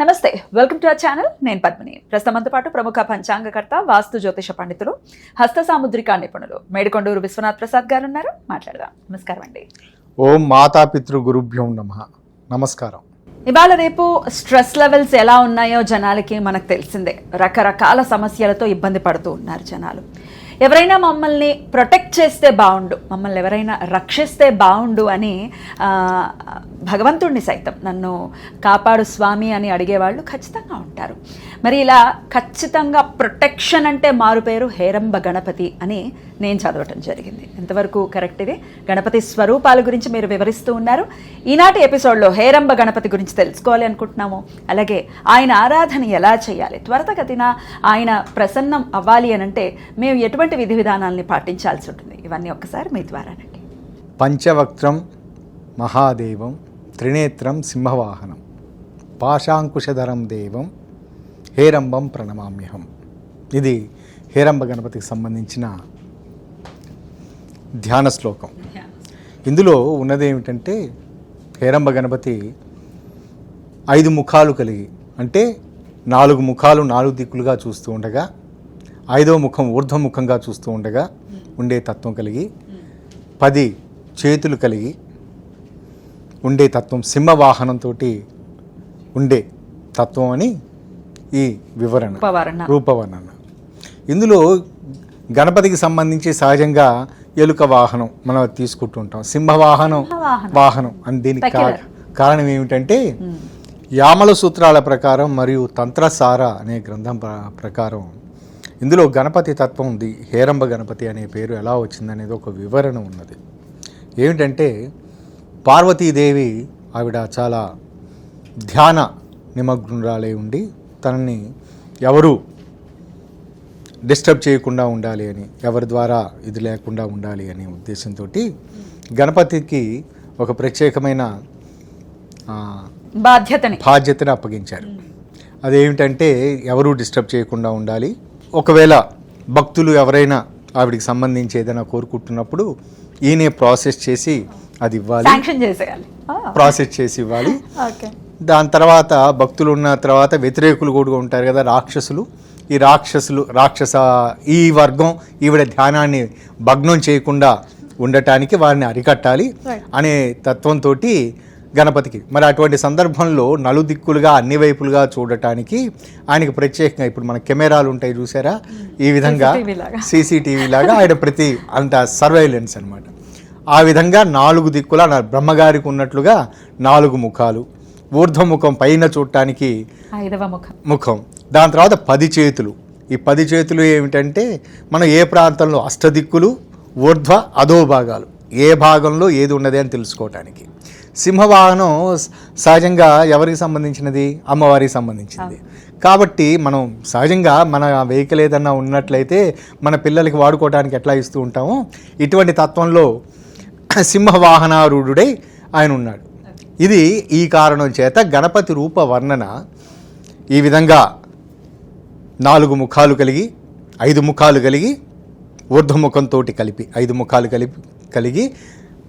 నమస్తే, welcome to our channel. నేను పద్మిని. ప్రస్తుతంతో పాటు ప్రముఖ పంచాంగకర్త, వాస్తు జ్యోతిష పండితులు, హస్త సాముద్రిక నిపుణులు మేడికొండూరు విశ్వనాథ్ ప్రసాద్ గారు ఉన్నారు. మాట్లాడదాం. నమస్కారం అండి. ఓం మాతాపితృ గురుభ్యో నమః. నమస్కారం. ఇవాళ రేపు స్ట్రెస్ లెవెల్స్ ఎలా ఉన్నాయో జనాలకి మనకు తెలిసిందే. రకరకాల సమస్యలతో ఇబ్బంది పడుతూ ఉన్నారు జనాలు. ఎవరైనా మమ్మల్ని ప్రొటెక్ట్ చేస్తే బాగుండు, మమ్మల్ని ఎవరైనా రక్షిస్తే బాగుండు అని భగవంతుడిని సైతం నన్ను కాపాడు స్వామి అని అడిగేవాళ్ళు ఖచ్చితంగా ఉంటారు. మరి ఇలా ఖచ్చితంగా ప్రొటెక్షన్ అంటే మారుపేరు హేరంబ గణపతి అని నేను చదవటం జరిగింది. ఎంతవరకు కరెక్ట్ ఇది? గణపతి స్వరూపాల గురించి మీరు వివరిస్తూ ఉన్నారు. ఈనాటి ఎపిసోడ్లో హేరంబ గణపతి గురించి తెలుసుకోవాలి అనుకుంటున్నాము. అలాగే ఆయన ఆరాధన ఎలా చేయాలి, త్వరితగతిన ఆయన ప్రసన్నం అవ్వాలి అనంటే మేము ఎటువంటి విధి విధానాలని పాటించాల్సి ఉంటుంది, ఇవన్నీ ఒక్కసారి మీ ద్వారానండి. పంచవక్త్రం మహాదేవం, త్రినేత్రం సింహవాహనం, పాశాంకుశధరం దేవం, హేరంబం ప్రణమామ్యహం. ఇది హేరంబ గణపతికి సంబంధించిన ధ్యాన శ్లోకం. ఇందులో ఉన్నది ఏమిటంటే, హేరంబ గణపతి 5 ముఖాలు కలిగి, అంటే 4 ముఖాలు 4 దిక్కులుగా చూస్తూ ఉండగా, 5వ ముఖం ఊర్ధ్వముఖంగా చూస్తూ ఉండగా ఉండే తత్వం కలిగి, 10 చేతులు కలిగి ఉండే తత్వం, సింహవాహనంతో ఉండే తత్వం అని ఈ వివరణ, రూపవర్ణన. ఇందులో గణపతికి సంబంధించి సహజంగా ఎలుక వాహనం మనం తీసుకుంటుంటాం, సింహవాహనం వాహనం అని. దీనికి కారణం ఏమిటంటే, యామల సూత్రాల ప్రకారం మరియు తంత్రసార అనే గ్రంథం ప్రకారం ఇందులో గణపతి తత్వం ఉంది. హేరంబ గణపతి అనే పేరు ఎలా వచ్చిందనేది ఒక వివరణ ఉన్నది. ఏమిటంటే, పార్వతీదేవి ఆవిడ చాలా ధ్యాన నిమగ్నురాలై ఉండి, తనని ఎవరు డిస్టర్బ్ చేయకుండా ఉండాలి అని, ఎవరి ద్వారా ఇది లేకుండా ఉండాలి అనే ఉద్దేశంతో గణపతికి ఒక ప్రత్యేకమైన బాధ్యతని అప్పగించారు. అదేమిటంటే, ఎవరూ డిస్టర్బ్ చేయకుండా ఉండాలి. ఒకవేళ భక్తులు ఎవరైనా ఆవిడికి సంబంధించి ఏదైనా కోరుకుంటున్నప్పుడు ఈయనే ప్రాసెస్ చేసి అది ఇవ్వాలి, ప్రాసెస్ చేసి ఇవ్వాలి. దాని తర్వాత భక్తులు ఉన్న తర్వాత వ్యతిరేకులు కూడా ఉంటారు కదా, రాక్షసులు. ఈ వర్గం ఈవిడ ధ్యానాన్ని భగ్నం చేయకుండా ఉండటానికి వారిని అరికట్టాలి అనే తత్వంతో గణపతికి. మరి అటువంటి సందర్భంలో నలుదిక్కులుగా అన్ని వైపులుగా చూడటానికి ఆయనకి ప్రత్యేకంగా, ఇప్పుడు మన కెమెరాలు ఉంటాయి చూసారా, ఈ విధంగా సీసీటీవీ లాగా ఆయన ప్రతి అంత సర్వైలెన్స్ అనమాట. ఆ విధంగా 4 దిక్కుల బ్రహ్మగారికి ఉన్నట్లుగా 4 ముఖాలు, ఊర్ధ్వముఖం పైన చూడటానికి 5వ ముఖం, దాని తర్వాత 10 చేతులు. ఈ 10 చేతులు ఏమిటంటే, మనం ఏ ప్రాంతంలో అష్టదిక్కులు, ఊర్ధ్వ అధో భాగాలు, ఏ భాగంలో ఏది ఉన్నది అని తెలుసుకోవటానికి. సింహవాహనం సహజంగా ఎవరికి సంబంధించినది? అమ్మవారికి సంబంధించింది. కాబట్టి మనం సహజంగా మన వెహికల్ ఏదన్నా ఉన్నట్లయితే మన పిల్లలకి వాడుకోవడానికి ఎట్లా ఇస్తూ ఉంటామో, ఇటువంటి తత్వంలో సింహవాహనారూఢుడై ఆయన ఉన్నాడు. ఇది ఈ కారణం చేత గణపతి రూప వర్ణన ఈ విధంగా 4 ముఖాలు కలిగి, 5 ముఖాలు కలిగి, ఊర్ధ్వముఖంతో కలిపి 5 ముఖాలు కలిగి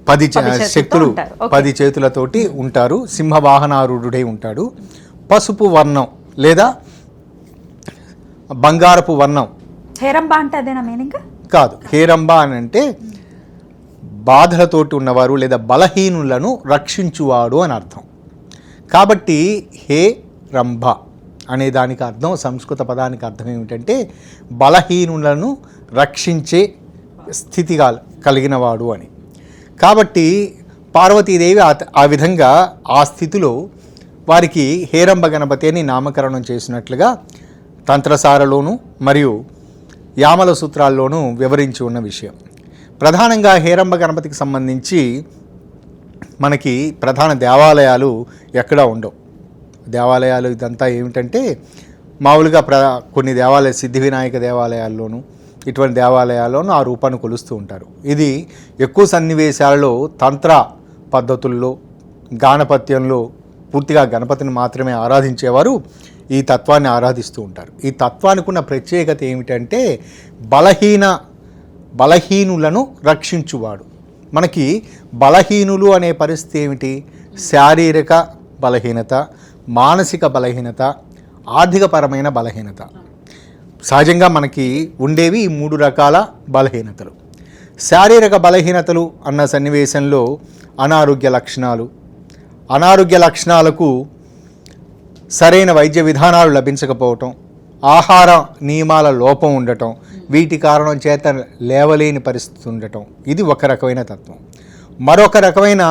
10 శక్తులు 10 చేతులతోటి ఉంటారు. సింహవాహనారూఢుడై ఉంటాడు. పసుపు వర్ణం లేదా బంగారపు వర్ణం. హేరంబ అంటే అదేనా మీనింగ్? కాదు. హేరంబ అని అంటే బాధలతోటి ఉన్నవారు లేదా బలహీనులను రక్షించువాడు అని అర్థం. కాబట్టి హే రంభ అనే దానికి అర్థం, సంస్కృత పదానికి అర్థం ఏమిటంటే బలహీనులను రక్షించే స్థితి కలిగినవాడు అని. కాబట్టి పార్వతీదేవి ఆ విధంగా ఆ స్థితిలో వారికి హేరంబ గణపతి అని నామకరణం చేసినట్లుగా తంత్రసారలోను మరియు యామల సూత్రాల్లోనూ వివరించి ఉన్న విషయం. ప్రధానంగా హేరంబ గణపతికి సంబంధించి మనకి ప్రధాన దేవాలయాలు ఎక్కడా ఉండవు. దేవాలయాలు ఇదంతా ఏమిటంటే, మామూలుగా కొన్ని దేవాలయ సిద్ధి వినాయక దేవాలయాల్లోనూ ఇటువంటి దేవాలయాల్లోనూ ఆ రూపాన్ని కొలుస్తూ ఉంటారు. ఇది ఎక్కువ సన్నివేశాలలో తంత్ర పద్ధతుల్లో, గాణపత్యంలో పూర్తిగా గణపతిని మాత్రమే ఆరాధించేవారు ఈ తత్వాన్ని ఆరాధిస్తూ ఉంటారు. ఈ తత్వానికి ఉన్న ప్రత్యేకత ఏమిటంటే, బలహీనులను రక్షించువాడు. మనకి బలహీనులు అనే పరిస్థితి ఏమిటి? శారీరక బలహీనత, మానసిక బలహీనత, ఆర్థికపరమైన బలహీనత. సహజంగా మనకి ఉండేవి ఈ 3 రకాల బలహీనతలు. శారీరక బలహీనతలు అన్న సన్నివేశంలో అనారోగ్య లక్షణాలకు సరైన వైద్య విధానాలు లభించకపోవటం, ఆహార నియమాల లోపం ఉండటం, వీటి కారణం చేత లేవలేని పరిస్థితి ఉండటం, ఇది ఒక రకమైన తత్వం. మరొక రకమైన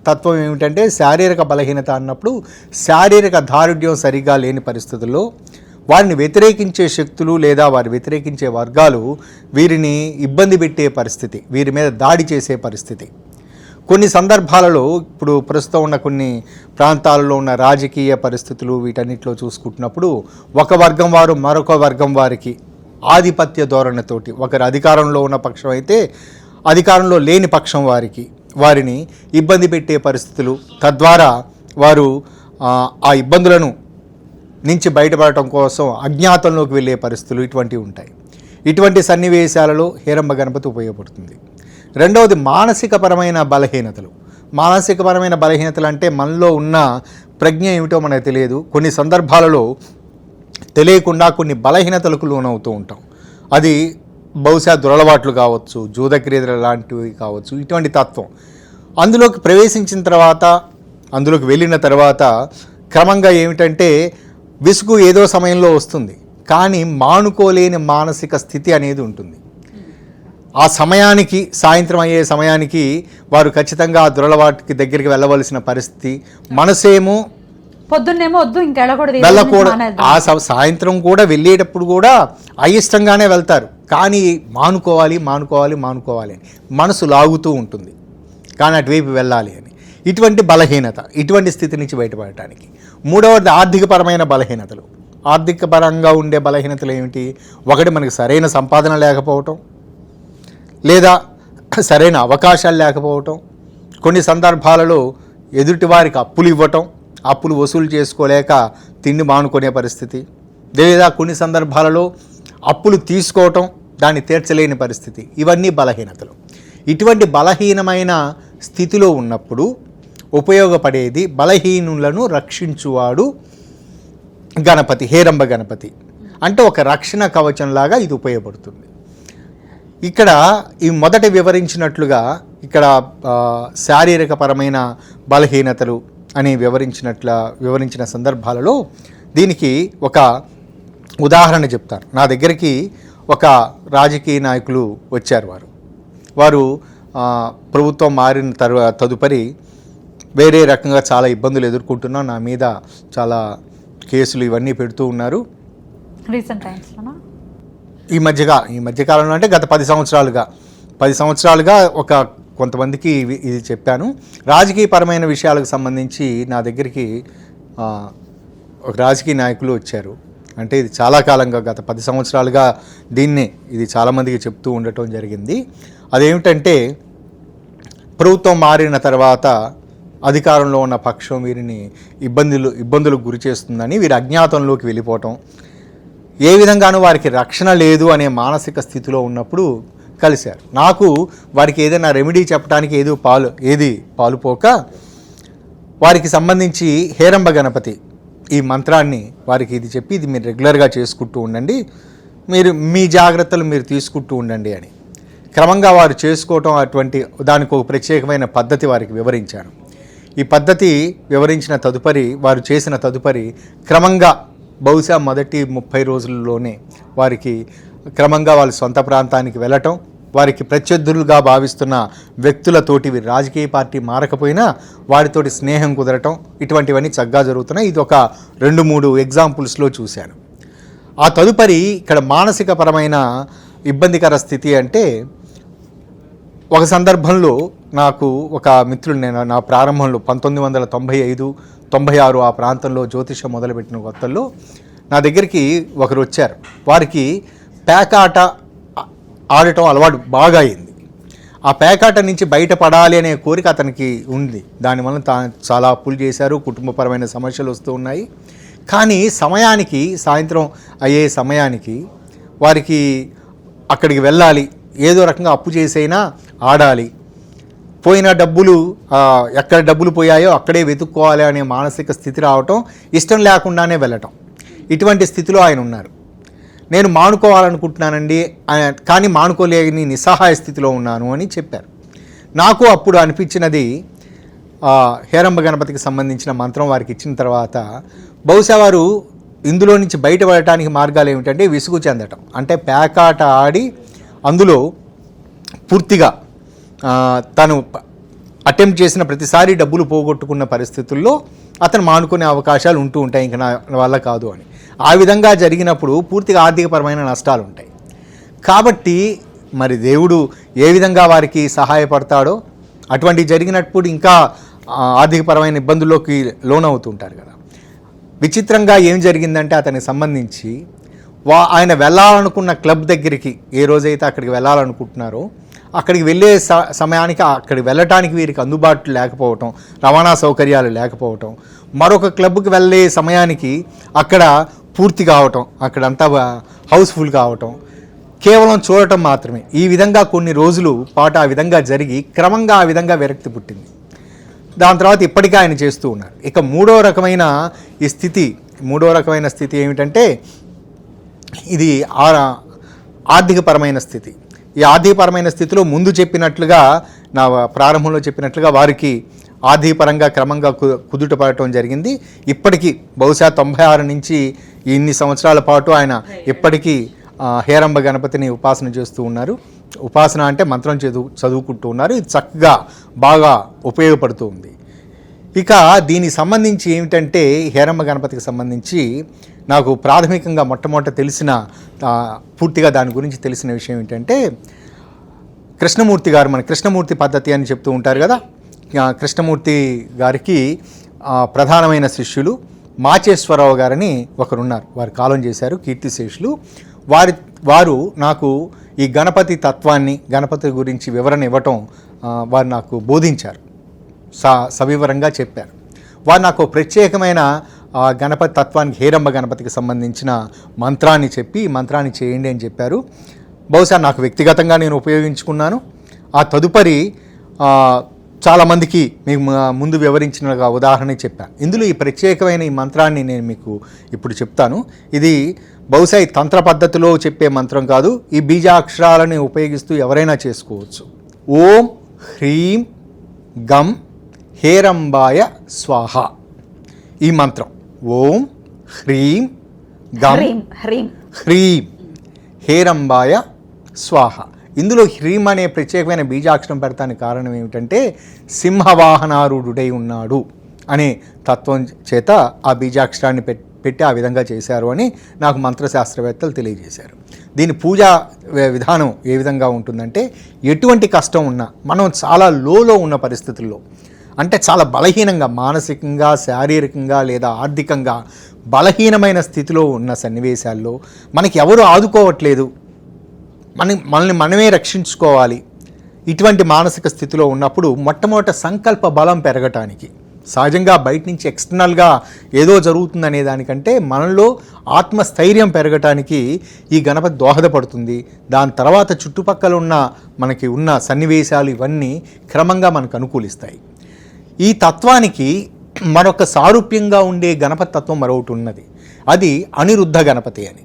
తత్వం ఏమిటంటే శారీరక బలహీనత అన్నప్పుడు శారీరక దారుఢ్యం సరిగా లేని పరిస్థితుల్లో వారిని వ్యతిరేకించే శక్తులు లేదా వారి వ్యతిరేకించే వర్గాలు వీరిని ఇబ్బంది పెట్టే పరిస్థితి, వీరి మీద దాడి చేసే పరిస్థితి. కొన్ని సందర్భాలలో ఇప్పుడు ప్రస్తుతం ఉన్న కొన్ని ప్రాంతాలలో ఉన్న రాజకీయ పరిస్థితులు వీటన్నిటిలో చూసుకుంటున్నప్పుడు ఒక వర్గం వారు మరొక వర్గం వారికి ఆధిపత్య ధోరణితోటి, ఒకరు అధికారంలో ఉన్న పక్షం అయితే అధికారంలో లేని పక్షం వారిని ఇబ్బంది పెట్టే పరిస్థితులు, తద్వారా వారు ఆ ఇబ్బందులను నుంచి బయటపడటం కోసం అజ్ఞాతంలోకి వెళ్ళే పరిస్థితులు ఇటువంటివి ఉంటాయి. ఇటువంటి సన్నివేశాలలో హేరంబ గణపతి ఉపయోగపడుతుంది. రెండవది మానసికపరమైన బలహీనతలు. మానసికపరమైన బలహీనతలు అంటే మనలో ఉన్న ప్రజ్ఞ ఏమిటో మనకు తెలియదు. కొన్ని సందర్భాలలో తెలియకుండా కొన్ని బలహీనతలకు లోనవుతూ ఉంటాం. అది బహుశా దురలవాట్లు కావచ్చు, జూదక్రీడలు లాంటివి కావచ్చు, ఇటువంటి తత్వం. అందులోకి ప్రవేశించిన తర్వాత, అందులోకి వెళ్ళిన తర్వాత క్రమంగా ఏమిటంటే విసుగు ఏదో సమయంలో వస్తుంది, కానీ మానుకోలేని మానసిక స్థితి అనేది ఉంటుంది. ఆ సమయానికి, సాయంత్రం అయ్యే సమయానికి వారు ఖచ్చితంగా ఆ దురలవాటికి దగ్గరికి వెళ్ళవలసిన పరిస్థితి. మనసేమో పొద్దున్నేమో వద్దు ఇంకా వెళ్ళకూడదు, ఆ సాయంత్రం కూడా వెళ్ళేటప్పుడు కూడా అయిష్టంగానే వెళ్తారు, కానీ మానుకోవాలి అని మనసు లాగుతూ ఉంటుంది, కానీ అటువైపు వెళ్ళాలి అని. ఇటువంటి బలహీనత, ఇటువంటి స్థితి నుంచి బయటపడటానికి. మూడవది ఆర్థికపరమైన బలహీనతలు. ఆర్థికపరంగా ఉండే బలహీనతలు ఏమిటి? ఒకటి మనకి సరైన సంపాదన లేకపోవటం, లేదా సరైన అవకాశాలు లేకపోవటం, కొన్ని సందర్భాలలో ఎదుటి వారికి అప్పులు ఇవ్వటం, అప్పులు వసూలు చేసుకోలేక తిండి మానుకునే పరిస్థితి, లేదా కొన్ని సందర్భాలలో అప్పులు తీసుకోవటం, దాన్ని తీర్చలేని పరిస్థితి. ఇవన్నీ బలహీనతలు. ఇటువంటి బలహీనమైన స్థితిలో ఉన్నప్పుడు ఉపయోగపడేది బలహీనులను రక్షించువాడు గణపతి, హేరంబ గణపతి. అంటే ఒక రక్షణ కవచంలాగా ఇది ఉపయోగపడుతుంది. ఇక్కడ ఈ మొదట వివరించినట్లుగా శారీరకపరమైన బలహీనతలు అని వివరించిన సందర్భాలలో దీనికి ఒక ఉదాహరణ చెప్తారు. నా దగ్గరికి ఒక రాజకీయ నాయకులు వచ్చారు. వారు ప్రభుత్వం మారిన తదుపరి వేరే రకంగా చాలా ఇబ్బందులు ఎదుర్కొంటున్నా, నా మీద చాలా కేసులు ఇవన్నీ పెడుతూ ఉన్నారు. రీసెంట్ టైమ్స్లోనా? ఈ మధ్యకాలంలో అంటే గత 10 సంవత్సరాలుగా కొంతమందికి ఇది చెప్పాను. రాజకీయపరమైన విషయాలకు సంబంధించి నా దగ్గరికి ఒక రాజకీయ నాయకులు వచ్చారు. అంటే ఇది చాలా కాలంగా, గత 10 సంవత్సరాలుగా ఇది చాలామందికి చెప్తూ ఉండటం జరిగింది. అదేమిటంటే ప్రభుత్వం మారిన తర్వాత అధికారంలో ఉన్న పక్షం వీరిని ఇబ్బందులకు గురి చేస్తుందని వీరి అజ్ఞాతంలోకి వెళ్ళిపోవటం, ఏ విధంగానూ వారికి రక్షణ లేదు అనే మానసిక స్థితిలో ఉన్నప్పుడు కలిశారు. నాకు వారికి ఏదైనా రెమెడీ చెప్పడానికి ఏది పాలుపోక వారికి సంబంధించి హేరంబ గణపతి ఈ మంత్రాన్ని వారికి ఇది చెప్పి, ఇది మీరు రెగ్యులర్గా చేసుకుంటూ ఉండండి, మీరు మీ జాగ్రత్తలు మీరు తీసుకుంటూ ఉండండి అని. క్రమంగా వారు చేసుకోవటం, అటువంటి దానికి ఒక ప్రత్యేకమైన పద్ధతి వారికి వివరించాను. ఈ పద్ధతి వివరించిన తదుపరి, వారు చేసిన తదుపరి క్రమంగా బహుశా మొదటి 30 రోజుల్లోనే వారికి క్రమంగా వాళ్ళ సొంత ప్రాంతానికి వెళ్ళటం, వారికి ప్రత్యర్థులుగా భావిస్తున్న వ్యక్తులతోటి వీరి రాజకీయ పార్టీ మారకపోయినా వారితోటి స్నేహం కుదరటం, ఇటువంటివన్నీ చక్కగా జరుగుతున్నాయి. ఇది ఒక 2-3 ఎగ్జాంపుల్స్లో చూశాను. ఆ తదుపరి ఇక్కడ మానసికపరమైన ఇబ్బందికర స్థితి అంటే, ఒక సందర్భంలో నాకు ఒక మిత్రుడు, నా ప్రారంభంలో 1995-96 ఆ ప్రాంతంలో జ్యోతిషం మొదలుపెట్టిన కొత్తల్లో నా దగ్గరికి ఒకరు వచ్చారు. వారికి పేకాట ఆడటం అలవాటు బాగా అయింది. ఆ పేకాట నుంచి బయటపడాలి అనే కోరిక అతనికి ఉంది. దానివల్ల చాలా అప్పులు చేశారు, కుటుంబపరమైన సమస్యలు వస్తూ ఉన్నాయి. కానీ సాయంత్రం అయ్యే సమయానికి వారికి అక్కడికి వెళ్ళాలి, ఏదో రకంగా అప్పు చేసైనా ఆడాలి, పోయిన డబ్బులు ఎక్కడ డబ్బులు పోయాయో అక్కడే వెతుక్కోవాలి అనే మానసిక స్థితి రావటం, ఇష్టం లేకుండానే వెళ్ళటం, ఇటువంటి స్థితిలో ఆయన ఉన్నారు. నేను మానుకోవాలనుకుంటున్నానండి కానీ మానుకోలేని నిస్సహాయ స్థితిలో ఉన్నాను అని చెప్పారు. నాకు అప్పుడు అనిపించినది హేరంబ గణపతికి సంబంధించిన మంత్రం వారికి ఇచ్చిన తర్వాత బహుశా వారు ఇందులో నుంచి బయటపడటానికి మార్గాలు ఏమిటంటే విసుగు చెందటం, అంటే పేకాట ఆడి అందులో పూర్తిగా తను అటెంప్ట్ చేసిన ప్రతిసారి డబ్బులు పోగొట్టుకున్న పరిస్థితుల్లో అతను మానుకునే అవకాశాలు ఉంటూ ఉంటాయి, ఇంకా నా వల్ల కాదు అని. ఆ విధంగా జరిగినప్పుడు పూర్తిగా ఆర్థికపరమైన నష్టాలు ఉంటాయి. కాబట్టి మరి దేవుడు ఏ విధంగా వారికి సహాయపడతాడో అటువంటి జరిగినప్పుడు ఇంకా ఆర్థికపరమైన ఇబ్బందుల్లోకి లోనవుతుంటారు కదా. విచిత్రంగా ఏం జరిగిందంటే అతనికి సంబంధించి ఆయన వెళ్ళాలనుకున్న క్లబ్ దగ్గరికి ఏ రోజైతే అక్కడికి వెళ్ళాలనుకుంటున్నారో అక్కడికి వెళ్ళే సమయానికి అక్కడికి వెళ్ళటానికి వీరికి అందుబాటు లేకపోవటం, రవాణా సౌకర్యాలు లేకపోవటం, మరొక క్లబ్కి వెళ్ళే సమయానికి అక్కడ పూర్తి కావటం, అక్కడంతా హౌస్ఫుల్ కావటం, కేవలం చూడటం మాత్రమే. ఈ విధంగా కొన్ని రోజులు పాటు ఆ విధంగా జరిగి క్రమంగా ఆ విధంగా విరక్తి పుట్టింది. దాని తర్వాత ఇప్పటికీ ఆయన చేస్తూ ఉన్నారు. ఇక మూడో రకమైన స్థితి ఏమిటంటే ఇది ఆర్థికపరమైన స్థితి. ఈ ఆర్థికపరమైన స్థితిలో ముందు చెప్పినట్లుగా, నా ప్రారంభంలో చెప్పినట్లుగా వారికి ఆర్థికపరంగా క్రమంగా కుదుట పడటం జరిగింది. ఇప్పటికీ బహుశా 96 నుంచి ఇన్ని సంవత్సరాల పాటు ఆయన ఇప్పటికీ హేరంబ గణపతిని ఉపాసన చేస్తూ ఉన్నారు. ఉపాసన అంటే మంత్రం చదువుకుంటూ ఉన్నారు. ఇది చక్కగా బాగా ఉపయోగపడుతూ ఉంది. ఇక దీనికి సంబంధించి ఏమిటంటే హేరంబ గణపతికి సంబంధించి నాకు ప్రాథమికంగా మొట్టమొదట పూర్తిగా దాని గురించి తెలిసిన విషయం ఏంటంటే కృష్ణమూర్తి గారు, మన కృష్ణమూర్తి పద్ధతి అని చెప్తూ ఉంటారు కదా. కృష్ణమూర్తి గారికి ప్రధానమైన శిష్యులు మాచేశ్వరరావు గారని ఒకరున్నారు. వారు కాలం చేశారు, కీర్తిశేషులు. వారు నాకు ఈ గణపతి తత్వాన్ని, గణపతి గురించి వివరణ ఇవ్వటం వారు నాకు బోధించారు, సవివరంగా చెప్పారు. వారు నాకు ప్రత్యేకమైన గణపతి తత్వానికి, హేరంబ గణపతికి సంబంధించిన మంత్రాన్ని చెప్పి ఈ మంత్రాన్ని చేయండి అని చెప్పారు. బహుశా నాకు వ్యక్తిగతంగా నేను ఉపయోగించుకున్నాను. ఆ తదుపరి చాలామందికి మీకు ముందు వివరించిన ఉదాహరణ చెప్పాను. ఇందులో ఈ ప్రత్యేకమైన ఈ మంత్రాన్ని నేను మీకు ఇప్పుడు చెప్తాను. ఇది బహుశా ఈ తంత్ర పద్ధతిలో చెప్పే మంత్రం కాదు. ఈ బీజాక్షరాలను ఉపయోగిస్తూ ఎవరైనా చేసుకోవచ్చు. ఓం హ్రీం గం హేరంబాయ స్వాహ. ఈ మంత్రం ఓం హ్రీం గం హ్రీం హేరంబాయ స్వాహ. ఇందులో హ్రీం అనే ప్రత్యేకమైన బీజాక్షరం పెడతానికి కారణం ఏమిటంటే సింహవాహనారూఢుడై ఉన్నాడు అనే తత్వం చేత ఆ బీజాక్షరాన్ని పెట్టి ఆ విధంగా చేశారు అని నాకు మంత్రశాస్త్రవేత్తలు తెలియజేశారు. దీని పూజా విధానం ఏ విధంగా ఉంటుందంటే, ఎటువంటి కష్టం ఉన్నా, మనం చాలా లోలో ఉన్న పరిస్థితుల్లో, అంటే చాలా బలహీనంగా, మానసికంగా, శారీరకంగా లేదా ఆర్థికంగా బలహీనమైన స్థితిలో ఉన్న సన్నివేశాల్లో మనకి ఎవరు ఆదుకోవట్లేదు, మనల్ని మనమే రక్షించుకోవాలి, ఇటువంటి మానసిక స్థితిలో ఉన్నప్పుడు మొట్టమొదట సంకల్ప బలం పెరగటానికి, సహజంగా బయట నుంచి ఎక్స్టర్నల్గా ఏదో జరుగుతుందనే దానికంటే మనలో ఆత్మస్థైర్యం పెరగటానికి ఈ గణపతి దోహదపడుతుంది. దాని తర్వాత చుట్టుపక్కల మనకి ఉన్న సన్నివేశాలు ఇవన్నీ క్రమంగా మనకు అనుకూలిస్తాయి. ఈ తత్వానికి మరొక సారూప్యంగా ఉండే గణపతి తత్వం మరొకటి ఉన్నది. అది అనిరుద్ధ గణపతి అని.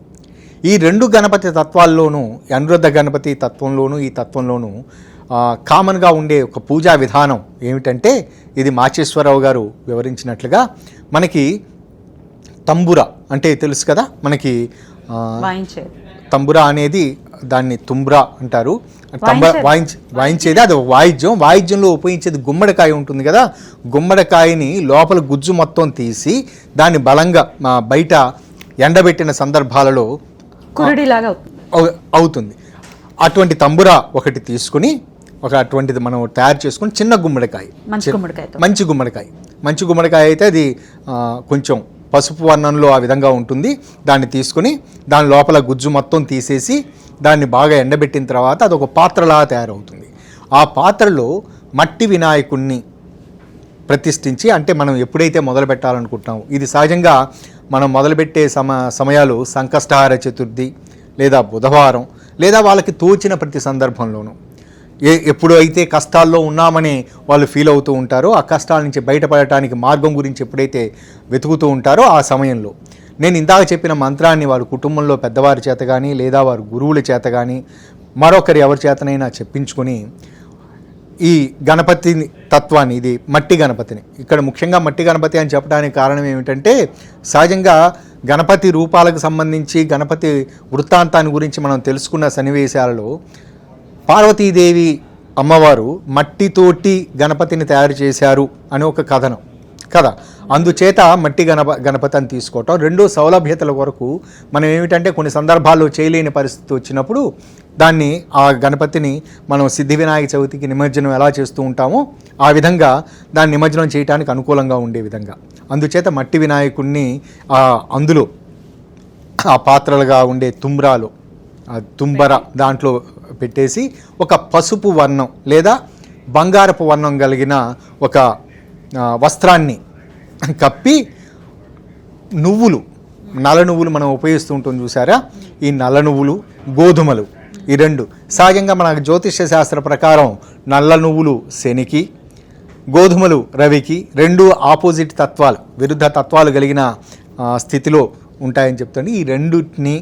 ఈ రెండు గణపతి తత్వాల్లోనూ, అనిరుద్ధ గణపతి తత్వంలోనూ ఈ తత్వంలోనూ కామన్గా ఉండే ఒక పూజా విధానం ఏమిటంటే, ఇది మాచేశ్వరరావు గారు వివరించినట్లుగా మనకి తంబుర అంటే తెలుసు కదా, మనకి తంబుర అనేది దాన్ని తుంబ్రా అంటారు. వాయించేది అది వాయిద్యంలో ఉపయోగించేది గుమ్మడికాయ ఉంటుంది కదా, గుమ్మడికాయని లోపల గుజ్జు మొత్తం తీసి దాన్ని బలంగా బయట ఎండబెట్టిన సందర్భాలలో అవుతుంది. అటువంటి తంబుర ఒకటి తీసుకుని అటువంటిది మనం తయారు చేసుకుని చిన్న గుమ్మడికాయ, మంచి గుమ్మడికాయ అయితే అది కొంచెం పసుపు వర్ణంలో ఆ విధంగా ఉంటుంది. దాన్ని తీసుకుని దాని లోపల గుజ్జు మొత్తం తీసేసి దాన్ని బాగా ఎండబెట్టిన తర్వాత అదొక పాత్రలా తయారవుతుంది. ఆ పాత్రలో మట్టి వినాయకుణ్ణి ప్రతిష్ఠించి, అంటే మనం ఎప్పుడైతే మొదలు పెట్టాలనుకుంటున్నామో, ఇది సహజంగా మనం మొదలుపెట్టే సమయాలు సంకష్టహార చతుర్థి లేదా బుధవారం లేదా వాళ్ళకి తోచిన ప్రతి సందర్భంలోనూ ఎప్పుడు అయితే కష్టాల్లో ఉన్నామని వాళ్ళు ఫీల్ అవుతూ ఉంటారో, ఆ కష్టాల నుంచి బయటపడటానికి మార్గం గురించి ఎప్పుడైతే వెతుకుతూ ఉంటారో ఆ సమయంలో నేను ఇందాక చెప్పిన మంత్రాన్ని వారి కుటుంబంలో పెద్దవారి చేత కానీ లేదా వారి గురువుల చేత కానీ మరొకరి ఎవరి చేతనైనా చెప్పించుకొని ఈ గణపతి తత్వాన్ని, ఇది మట్టి గణపతిని, ఇక్కడ ముఖ్యంగా మట్టి గణపతి అని చెప్పడానికి కారణం ఏమిటంటే సహజంగా గణపతి రూపాలకు సంబంధించి గణపతి వృత్తాంతాన్ని గురించి మనం తెలుసుకున్న సన్నివేశాలలో పార్వతీదేవి అమ్మవారు మట్టితోటి గణపతిని తయారు చేశారు అని ఒక కథనం కదా. అందుచేత మట్టి గణపతి అని తీసుకోవటం. రెండో సౌలభ్యతల కొరకు మనం ఏమిటంటే కొన్ని సందర్భాల్లో చేయలేని పరిస్థితి వచ్చినప్పుడు దాన్ని ఆ గణపతిని మనం సిద్ధి వినాయక చవితికి నిమజ్జనం ఎలా చేస్తూ ఉంటామో ఆ విధంగా దాన్ని నిమజ్జనం చేయడానికి అనుకూలంగా ఉండే విధంగా అందుచేత మట్టి వినాయకుడిని అందులో ఆ పాత్రలుగా ఉండే తుంబ్రాలు, తుంబర దాంట్లో పెట్టేసి ఒక పసుపు వర్ణం లేదా బంగారపు వర్ణం కలిగిన ఒక వస్త్రాన్ని కప్పి నువ్వులు, నల్ల నువ్వులు మనం ఉపయోగిస్తూ ఉంటాం చూసారా, ఈ నల్ల నువ్వులు గోధుమలు ఈ రెండు సహజంగా మన జ్యోతిష్య శాస్త్ర ప్రకారం నల్ల నువ్వులు శనికి, గోధుమలు రవికి, రెండు ఆపోజిట్ తత్వాలు, విరుద్ధ తత్వాలు కలిగిన స్థితిలో ఉంటాయని చెప్తుంది. ఈ రెండుని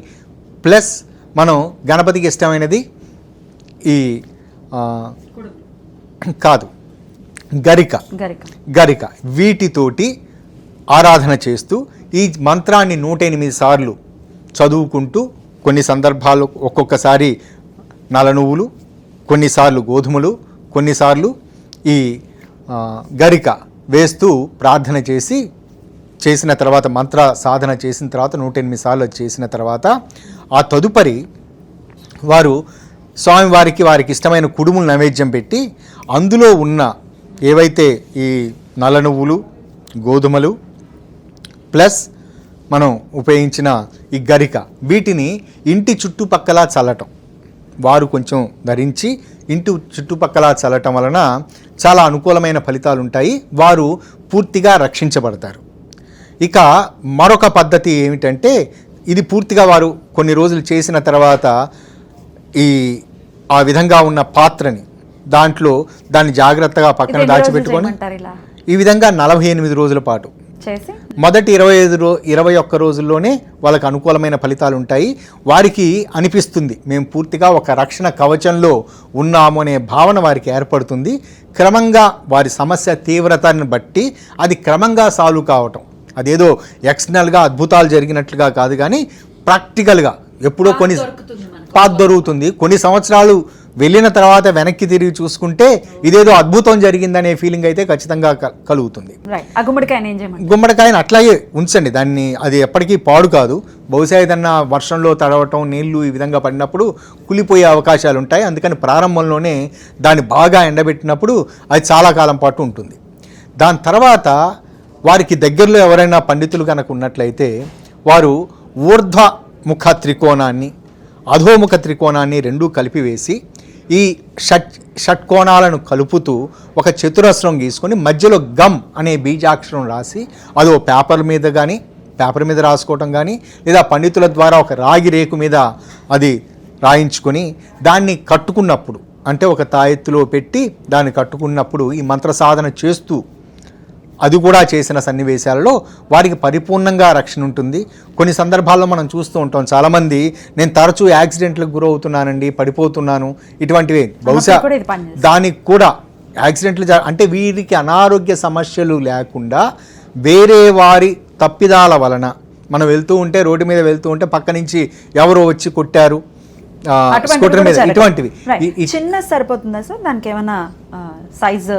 ప్లస్ మనం గణపతికి ఇష్టమైనది ఈ కాదు గరిక వీటితోటి ఆరాధన చేస్తూ ఈ మంత్రాన్ని 108 సార్లు చదువుకుంటూ కొన్ని సందర్భాల్లో ఒక్కొక్కసారి నల్ల నువ్వులు, కొన్నిసార్లు గోధుమలు, కొన్నిసార్లు ఈ గరిక వేస్తూ ప్రార్థన చేసిన తర్వాత మంత్ర సాధన చేసిన తర్వాత 108 సార్లు చేసిన తర్వాత ఆ తదుపరి వారు స్వామివారికి వారికి ఇష్టమైన కుడుములు నైవేద్యం పెట్టి అందులో ఉన్న ఏవైతే ఈ నల్ల నువ్వులు, గోధుమలు ప్లస్ మనం ఉపయోగించిన ఈ గరిక వీటిని ఇంటి చుట్టుపక్కల చల్లటం, వారు కొంచెం ధరించి ఇంటి చుట్టుపక్కల చల్లటం వలన చాలా అనుకూలమైన ఫలితాలు ఉంటాయి, వారు పూర్తిగా రక్షించబడతారు. ఇక మరొక పద్ధతి ఏమిటంటే ఇది పూర్తిగా వారు కొన్ని రోజులు చేసిన తర్వాత ఆ విధంగా ఉన్న పాత్రని దాంట్లో దాన్ని జాగ్రత్తగా పక్కన దాచిపెట్టుకొని ఈ విధంగా 48 రోజుల పాటు మొదటి 21 రోజుల్లోనే వాళ్ళకి అనుకూలమైన ఫలితాలు ఉంటాయి. వారికి అనిపిస్తుంది మేము పూర్తిగా ఒక రక్షణ కవచంలో ఉన్నాము అనే భావన వారికి ఏర్పడుతుంది. క్రమంగా వారి సమస్య తీవ్రతను బట్టి అది క్రమంగా సాల్వ్ కావటం, అదేదో ఎక్స్టర్నల్గా అద్భుతాలు జరిగినట్లుగా కాదు కానీ ప్రాక్టికల్గా ఎప్పుడో కొన్ని దొరుకుతుంది. కొన్ని సంవత్సరాలు వెళ్ళిన తర్వాత వెనక్కి తిరిగి చూసుకుంటే ఇదేదో అద్భుతం జరిగిందనే ఫీలింగ్ అయితే ఖచ్చితంగా కలుగుతుంది. గుమ్మడికాయని అట్లాగే ఉంచండి, దాన్ని అది ఎప్పటికీ పాడు కాదు. బహుశా ఏదన్నా వర్షంలో తడవటం, నీళ్లు ఈ విధంగా పడినప్పుడు కులిపోయే అవకాశాలు ఉంటాయి. అందుకని ప్రారంభంలోనే దాన్ని బాగా ఎండబెట్టినప్పుడు అది చాలా కాలం పాటు ఉంటుంది. దాని తర్వాత వారికి దగ్గరలో ఎవరైనా పండితులు కనుక ఉన్నట్లయితే వారు ఊర్ధ్వముఖ త్రికోణాన్ని, అధోముఖ త్రికోణాన్ని రెండూ కలిపివేసి ఈ షట్కోణాలను కలుపుతూ ఒక చతురస్రం గీసుకొని మధ్యలో గమ్ అనే బీజాక్షరం రాసి అదో పేపర్ మీద రాసుకోవటం కానీ లేదా పండితుల ద్వారా ఒక రాగి రేకు మీద అది రాయించుకొని దాన్ని కట్టుకున్నప్పుడు, అంటే ఒక తాయెత్తులో పెట్టి దాన్ని కట్టుకున్నప్పుడు ఈ మంత్ర సాధన చేస్తూ అది కూడా చేసిన సన్నివేశాలలో వారికి పరిపూర్ణంగా రక్షణ ఉంటుంది. కొన్ని సందర్భాల్లో మనం చూస్తూ ఉంటాం, చాలామంది నేను తరచూ యాక్సిడెంట్లకు గురవుతున్నానండి, పడిపోతున్నాను, ఇటువంటివి బహుశా దానికి కూడా యాక్సిడెంట్లు అంటే వీరికి అనారోగ్య సమస్యలు లేకుండా వేరే వారి తప్పిదాల వలన మనం వెళ్తూ ఉంటే, రోడ్డు మీద వెళ్తూ ఉంటే పక్క నుంచి ఎవరో వచ్చి కొట్టారు స్కూటర్ మీద, ఇటువంటివి చిన్న సరిపోతుందా సార్? దానికి ఏమైనా సైజ్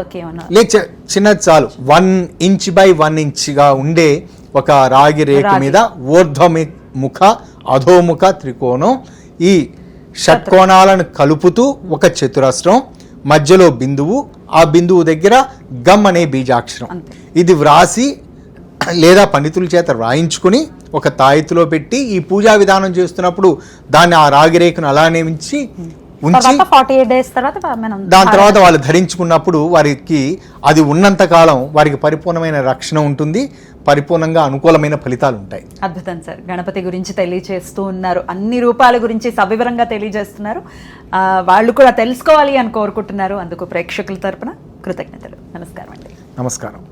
చిన్నది చాలు. 1 ఇంచ్ బై 1 ఇంచ్గా ఉండే ఒక రాగి రేకు మీద ఊర్ధ్వముఖ అధోముఖ త్రికోణం, ఈ షట్కోణాలను కలుపుతూ ఒక చతురస్రం, మధ్యలో బిందువు, ఆ బిందువు దగ్గర గమ్ అనే బీజాక్షరం, ఇది వ్రాసి లేదా పండితుల చేత రాయించుకుని ఒక తాయెత్తులో పెట్టి ఈ పూజా విధానం చేస్తున్నప్పుడు దాన్ని ఆ రాగి రేకును అలానే ఉంచి ఉంచి 48 డేస్ తర్వాత మనం దాని తర్వాత వాళ్ళు ధరించుకున్నప్పుడు వారికి అది ఉన్నంత కాలం వారికి పరిపూర్ణమైన రక్షణ ఉంటుంది, పరిపూర్ణంగా అనుకూలమైన ఫలితాలు ఉంటాయి. అద్భుతం సార్. గణపతి గురించి తెలియజేస్తూ ఉన్నారు, అన్ని రూపాల గురించి సవివరంగా తెలియజేస్తున్నారు. వాళ్ళు కూడా తెలుసుకోవాలి అని కోరుకుంటున్నారు. అందుకు ప్రేక్షకుల తరపున కృతజ్ఞతలు. నమస్కారం అండి. నమస్కారం.